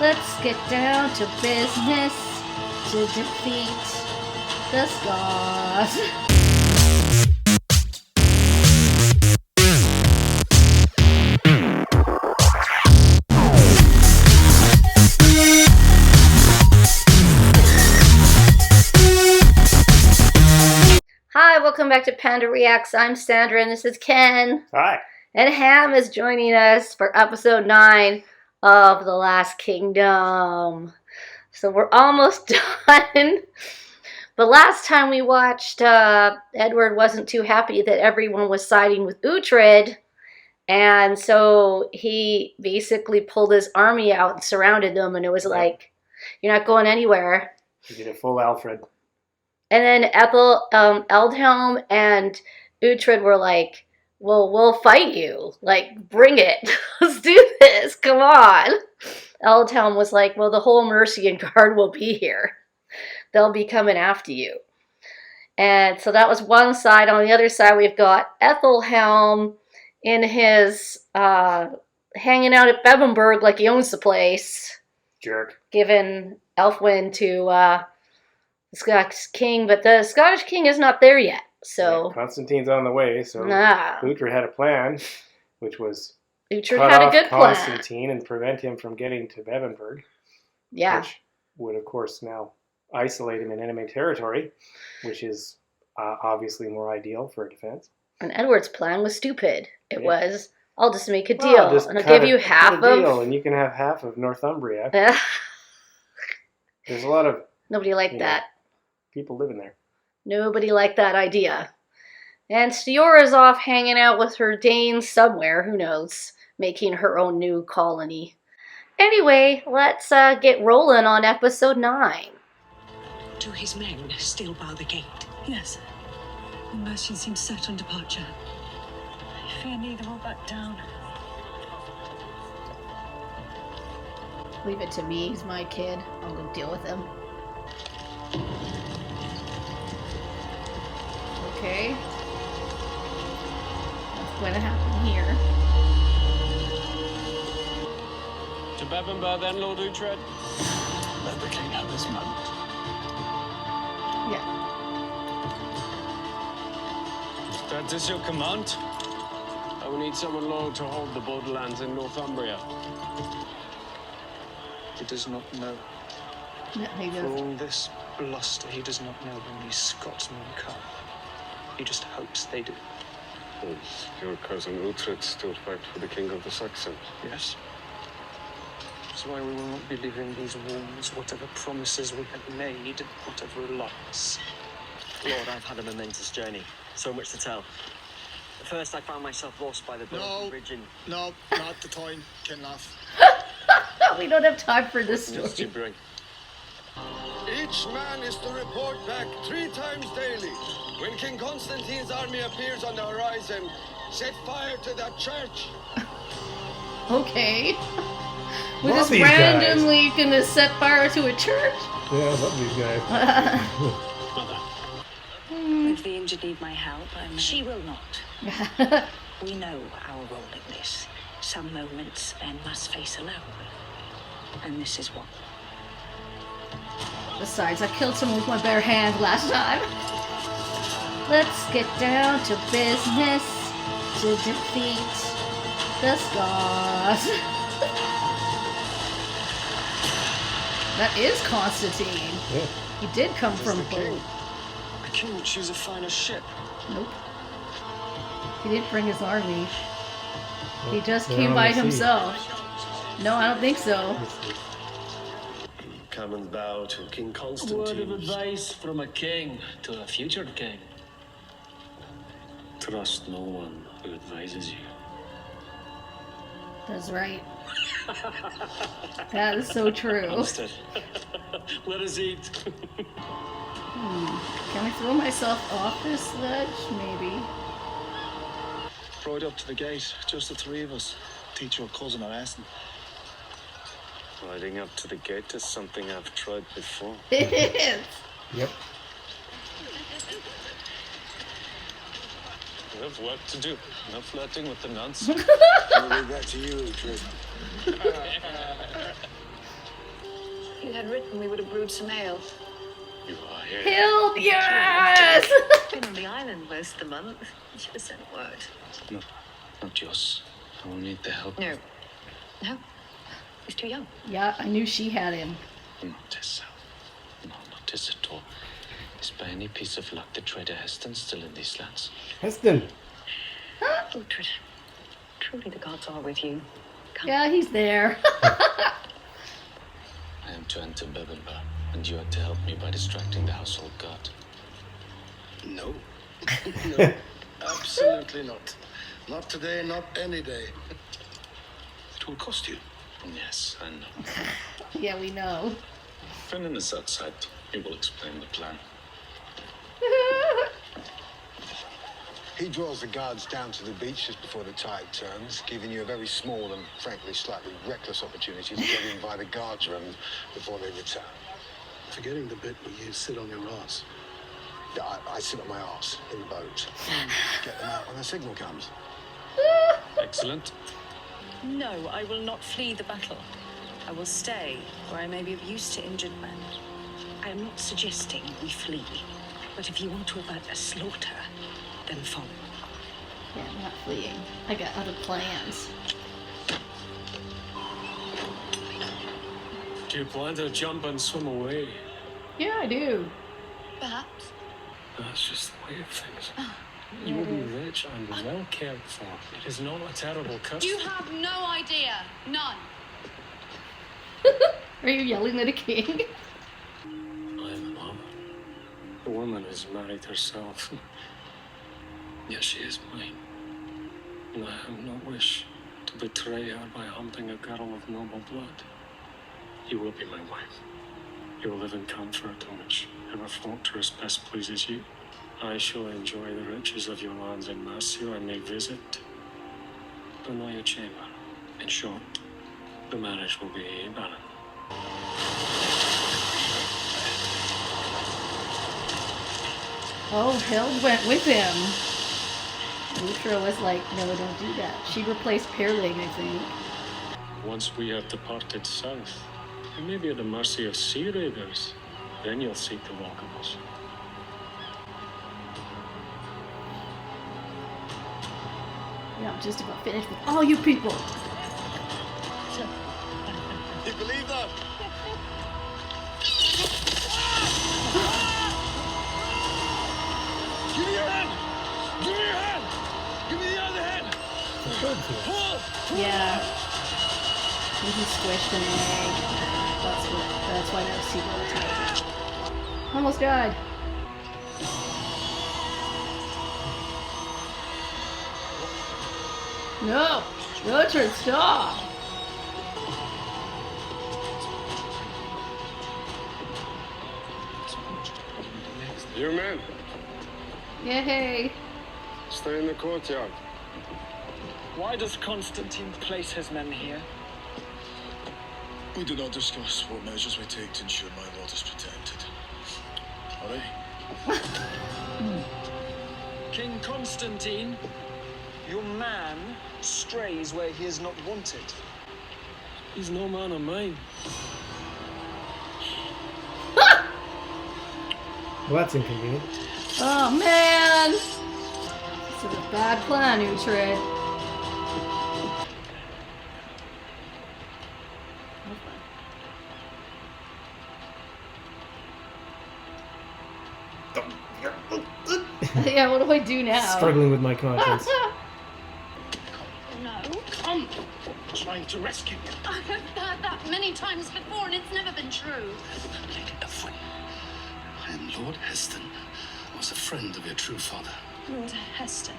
Let's get down to business to defeat the Scars. Hi, welcome back to Panda Reacts. I'm Sandra and this is Ken. Hi. And Ham is joining us for episode 9 of The Last Kingdom. So we're almost done. But last time we watched, Edward wasn't too happy that everyone was siding with Uhtred. And so he basically pulled his army out and surrounded them. And it was like, you're not going anywhere. He did a full Alfred. And then Eldhelm and Uhtred were like, well, we'll fight you. Like, bring it. Let's do this. Come on. Eldhelm was like, well, the whole Mercian Guard will be here. They'll be coming after you. And so that was one side. On the other side, we've got Ethelhelm in his, hanging out at Bebbenburg like he owns the place. Jerk. Giving Elfwin to the Scottish king. But the Scottish king is not there yet. So yeah, Constantine's on the way, so Uhtred had a plan, which was Uhtred had a good plan. Constantine and prevent him from getting to Bebbenburg. Yeah. Which would, of course, now isolate him in enemy territory, which is obviously more ideal for a defense. And Edward's plan was stupid. It was, I'll just make a deal, and I'll give you half of... deal, and you can have half of Northumbria. There's a lot of... Nobody liked that. People living there. Nobody liked that idea. And Stiora's off hanging out with her Danes somewhere, who knows, making her own new colony. Anyway, let's get rolling on episode 9. Do his men still bar the gate? Yes. The Mercian seems set on departure. I fear neither will back down. Leave it to me, he's my kid. I'll go deal with him. Okay. What's going to happen here? To Bebbenburg then, Lord Uhtred? Let the king have his moment. Yeah. That is your command? I will need someone loyal to hold the borderlands in Northumbria. He does not know. No, he For does. all this bluster, he does not know when these Scotsmen come. He just hopes they do. Does your cousin Uhtred still fight for the king of the Saxons? Yes. That's why we will not be leaving these walls, whatever promises we have made, whatever alliance. Lord, I've had a momentous journey. So much to tell. At first, I found myself lost by the bridge in... No, not the time, Kinlaff. We don't have time for this What news do you story. bring? Each man is to report back 3 times daily. When King Constantine's army appears on the horizon, set fire to that church. Okay. We're Love just these randomly gonna set fire to a church? Yeah, I love these guys. If the injured need my help, She will not. We know our role in this. Some moments men must face alone. And this is one. Besides, I killed someone with my bare hand last time. Let's get down to business to defeat the Scars. That is Constantine. Yeah. He did come from the king. boat. A king would choose a finer ship. Nope. He didn't bring his army. He just They're came on by the sea. himself. No, I don't think so. Come and bow to King A Constantine. word of advice from a king to a future king. Trust no one who advises you. That's right. That is so true. Understood. Let us eat. Can I throw myself off this ledge? Maybe. Ride up to the gate, just the 3 of us. Teach your cousin at Haestan. Riding up to the gate is something I've tried before. It is. Yep. We have work to do. No flirting with the nuns. I'll leave that to you, Uhtred. you had written, we would have brewed some ale. You are here. Hild, yes! Been on the island most of the month. You should have sent word. No, not yours. I will need the help. No. No. He's too young. Yeah, I knew she had him. Not Tessa. No, not this at all. Is by any piece of luck the trader Haestan still in these lands? Haestan. Uhtred, truly the gods are with you. Come. Yeah, he's there. I am to enter Bebbenburg, and you are to help me by distracting the household guard. No. No. Absolutely not. Not today, not any day. It will cost you. Yes, I know. Yeah, we know. Brennan is outside. He will explain the plan. He draws the guards down to the beach just before the tide turns, giving you a very small and frankly slightly reckless opportunity to get in by the guards' room before they return. Forgetting the bit where you sit on your ass. Yeah, I sit on my arse in the boat. Get them out when the signal comes. Excellent. No, I will not flee the battle. I will stay where I may be of use to injured men. I am not suggesting we flee, but if you want to avert a slaughter, then follow. Yeah, I'm not fleeing. I got other plans. Do you plan to jump and swim away? Yeah, I do. Perhaps. That's just the way of things. You will be rich and well cared for. It is not a terrible custom. You have no idea. None. Are you yelling at a king? I am a lover. The woman has married herself. Yes, she is mine. And I have no wish to betray her by hunting a girl of noble blood. You will be my wife. You will live in comfort on whichever fortress best pleases you. I shall enjoy the riches of your lands in Mercia and may visit, but not your chamber. In short, the marriage will be barren. Oh, Hild went with him. Uhtred was like, no, don't do that. She replaced Pearling, I think. Once we have departed south, we may be at the mercy of sea raiders. Then you'll seek to welcome us. Yeah, I'm just about finished with all you people. You believe that? Give me your hand! Give me your hand! Give me the other hand! Pull! Yeah. He squished an egg. That's why that sequel attacked. Almost died. No! Uhtred, stop! You men, Yay! stay in the courtyard. Why does Constantine place his men here? We do not discuss what measures we take to ensure my lord is protected. Alright? King Constantine, your man strays where he is not wanted. He's no man of mine. Well, that's inconvenient. Oh man! This is a bad plan, Uhtred. Yeah, what do I do now? Struggling with my conscience. No. Come. Trying to rescue you. I've heard that many times before, and it's never been true. Lady Evelyn, I am Lord Haestan. I was a friend of your true father. Lord Haestan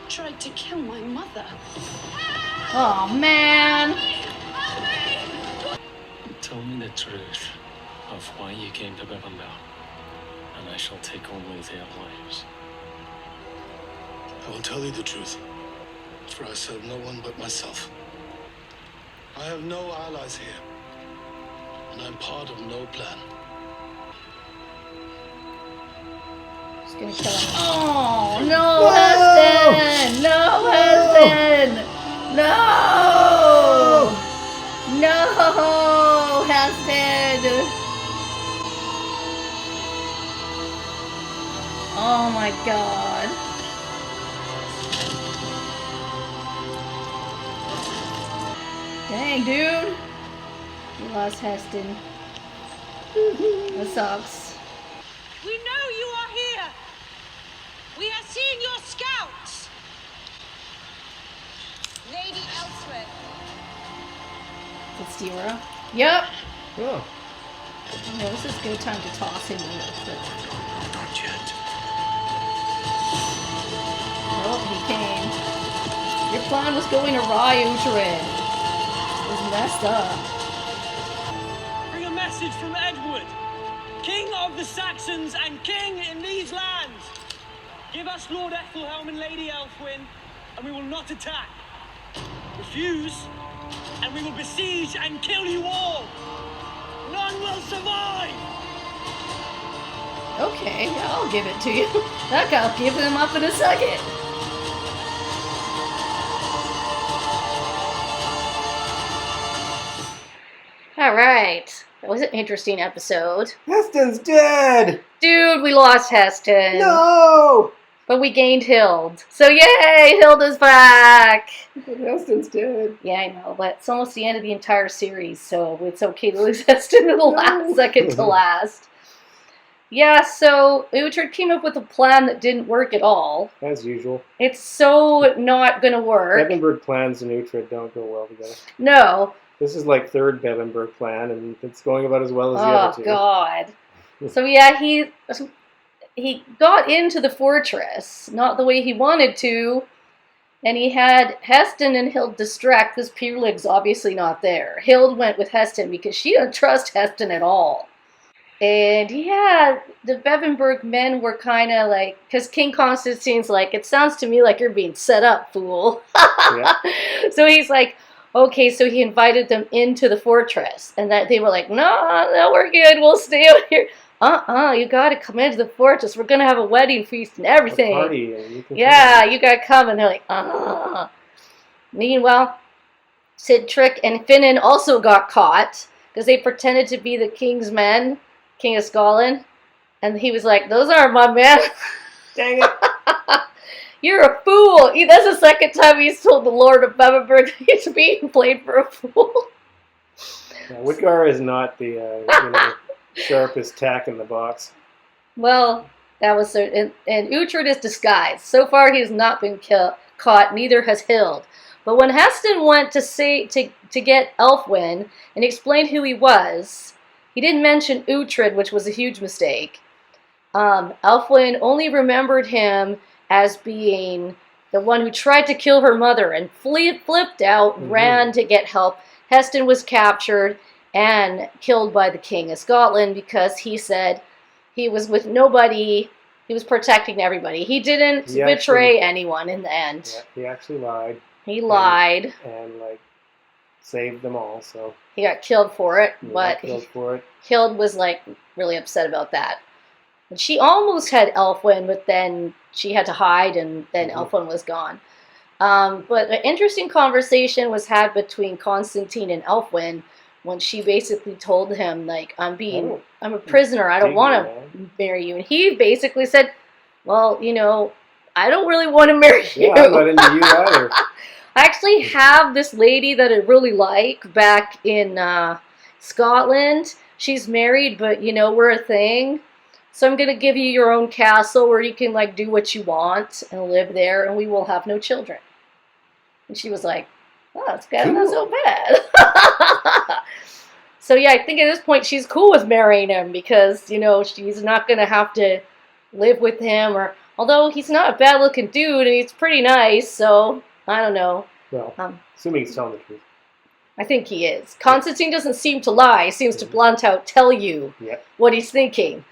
tried to kill my mother. Oh man! Tell me the truth of why you came to Bebbenburg, and I shall take only their lives. I will tell you the truth, for I serve no one but myself. I have no allies here, and I'm part of no plan. Just gonna kill him. Oh no, Haestan! No, Haestan! No! No, Haestan! Oh my god. Dang, dude. We lost Haestan. That sucks. We know you are here. We have seen your scouts. Lady Elsewhere. It's Stira. Yep. Oh. Yeah, this is a good time to toss him in. Not yet. Oh, he came. Your plan was going awry, Uhtred. It was messed up. Bring a message from Edward, King of the Saxons and King in these lands. Give us Lord Ethelhelm and Lady Elfwyn, and we will not attack. Refuse, and we will besiege and kill you all. None will survive. Okay, yeah, I'll give it to you. I'll give them up in a second. Alright. That was an interesting episode. Haestan's dead! Dude, we lost Haestan. No! But we gained Hild. So yay, Hilda's back! Haestan's dead. Yeah, I know, but it's almost the end of the entire series, so it's okay to lose Haestan in the last second to last. Yeah, so Uhtred came up with a plan that didn't work at all. As usual. It's so not gonna work. Bebbenburg plans and Uhtred don't go well together. No. This is like third Bebbenburg plan, and it's going about as well as the other two. Oh, God. So yeah, he got into the fortress, not the way he wanted to, and he had Haestan and Hild distract because Pyrlig's obviously not there. Hild went with Haestan because she didn't trust Haestan at all. And yeah, the Bebbenburg men were kind of like, because King Constantine's like, it sounds to me like you're being set up, fool. Yeah. So he's like, okay, so he invited them into the fortress, and that they were like, no, we're good, we'll stay out here. You gotta come into the fortress, we're gonna have a wedding feast and everything. A party, and you can you gotta come, and they're like, Meanwhile, Sidtrick and Finan also got caught, because they pretended to be the king's men, King of Scotland, and he was like, those aren't my men. Dang it. You're a fool! That's the second time he's told the Lord of Bebbenburg he's being played for a fool. Yeah, Wickar is not the sharpest tack in the box. Well, that was so. And Uhtred is disguised. So far, he has not been caught. Neither has Hild. But when Haestan went to get Elfwyn and explained who he was, he didn't mention Uhtred, which was a huge mistake. Elfwyn only remembered him as being the one who tried to kill her mother and flipped out, ran to get help. Haestan was captured and killed by the King of Scotland because he said he was with nobody, he was protecting everybody. He didn't betray anyone in the end. Yeah, he actually lied. He lied. And saved them all, so. He got killed for it, but Hild was really upset about that. And she almost had Elfwyn, but then she had to hide, and then Elfwyn was gone. But an interesting conversation was had between Constantine and Elfwyn when she basically told him, I'm a prisoner, I don't want to marry you. And he basically said, well, I don't really want to marry you. Yeah, I'm not into you either. I actually have this lady that I really like back in Scotland. She's married, but, we're a thing. So I'm going to give you your own castle where you can, do what you want and live there, and we will have no children. And she was like, oh, that's kind of not so bad. So, yeah, I think at this point she's cool with marrying him because, she's not going to have to live with him. Although he's not a bad-looking dude, and he's pretty nice, so I don't know. Well, assuming he's telling the truth. I think he is. Constantine doesn't seem to lie. He seems to blunt out, tell you what he's thinking.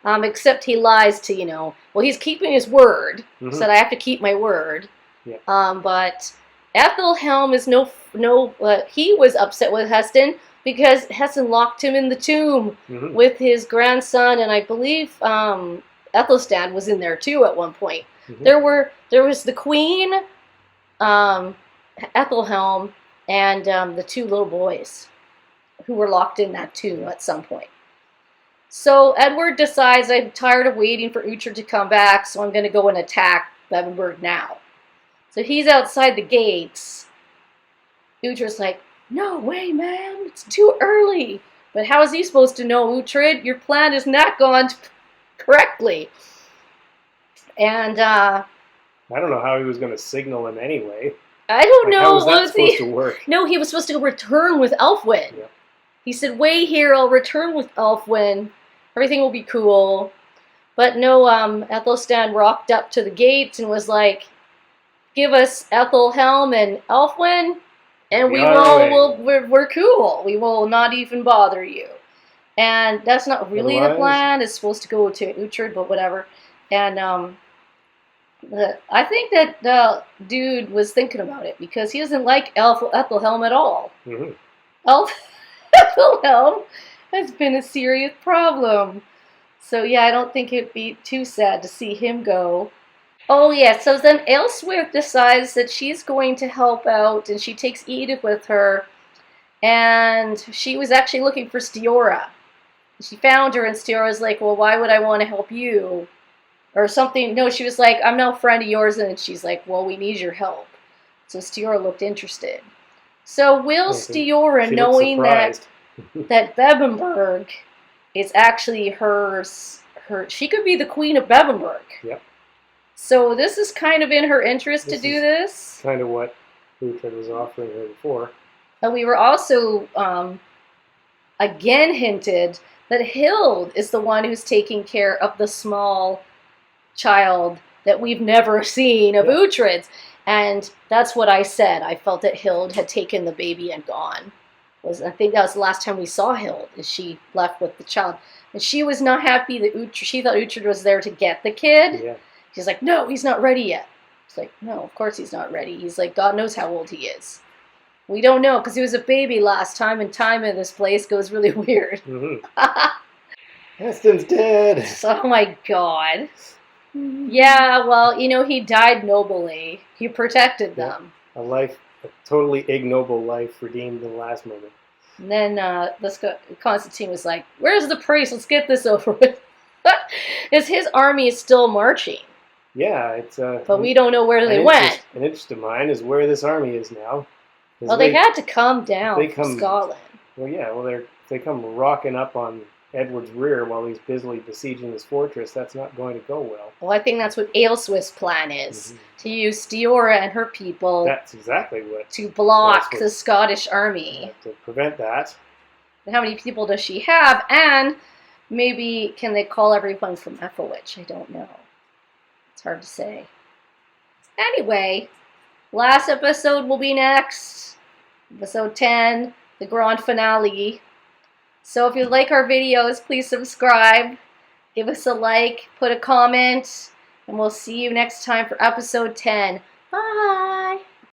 Except he lies to, he's keeping his word. Said, I have to keep my word. Yeah. But Ethelhelm is he was upset with Haestan because Haestan locked him in the tomb with his grandson, and I believe Ethelstan was in there too at one point. There was the queen, Ethelhelm, and the two little boys. who were locked in that tomb at some point. So Edward decides, I'm tired of waiting for Uhtred to come back, so I'm going to go and attack Bebbenburg now. So he's outside the gates. Uhtred's like, no way, man, it's too early. But how is he supposed to know, Uhtred? Your plan has not gone correctly. And I don't know how he was going to signal him anyway. I don't know. How was that supposed to work? No, he was supposed to return with Elfwin. Yeah. He said, wait here, I'll return with Elfwin. Everything will be cool. But no, Athelstan rocked up to the gates and was like, give us Ethelhelm and Elfwin, and we're cool. We will not even bother you. And that's not really the plan. It's supposed to go to Uhtred, but whatever. And I think that the dude was thinking about it, because he doesn't like Ethelhelm at all. Mm-hmm. Ethelhelm has been a serious problem. So yeah, I don't think it'd be too sad to see him go. Oh yeah, so then Aelswith decides that she's going to help out, and she takes Edith with her, and she was actually looking for Stiora. She found her, and Stiora's like, well, why would I want to help you? Or something. No, she was like, I'm no friend of yours, and she's like, well, we need your help. So Stiora looked interested. So will Stiora, knowing that Bebbenburg is actually her, she could be the queen of Bebbenburg. Yep. So this is kind of in her interest to do this. Kind of what Uhtred was offering her before. And we were also, again hinted that Hild is the one who's taking care of the small child that we've never seen of Uhtred's. And that's what I said. I felt that Hild had taken the baby and gone. I think that was the last time we saw Hild, is she left with the child. And she was not happy that she thought Uhtred was there to get the kid. Yeah. She's like, no, he's not ready yet. It's like, no, of course he's not ready. He's like, God knows how old he is. We don't know, because he was a baby last time, and time in this place goes really weird. Mm-hmm. Haestan's dead. Oh my God. Yeah, well, you know, he died nobly. He protected them. A totally ignoble life redeemed in the last moment. And then Constantine was like, where's the priest? Let's get this over with. Because his army is still marching. Yeah, it's but we don't know where they went. An interest of mine is where this army is now. Well, they had to come down from Scotland. Well, yeah, they come rocking up on Edward's rear while he's busily besieging his fortress. That's not going to go well. Well, I think that's what Aelswith's plan is, to use Stiora and her people. That's exactly what. To block the Scottish army. To prevent that. And how many people does she have? And maybe can they call everyone from Ethelwich? I don't know. It's hard to say. Anyway, last episode will be next. Episode 10, the grand finale. So if you like our videos, please subscribe, give us a like, put a comment, and we'll see you next time for episode 10. Bye!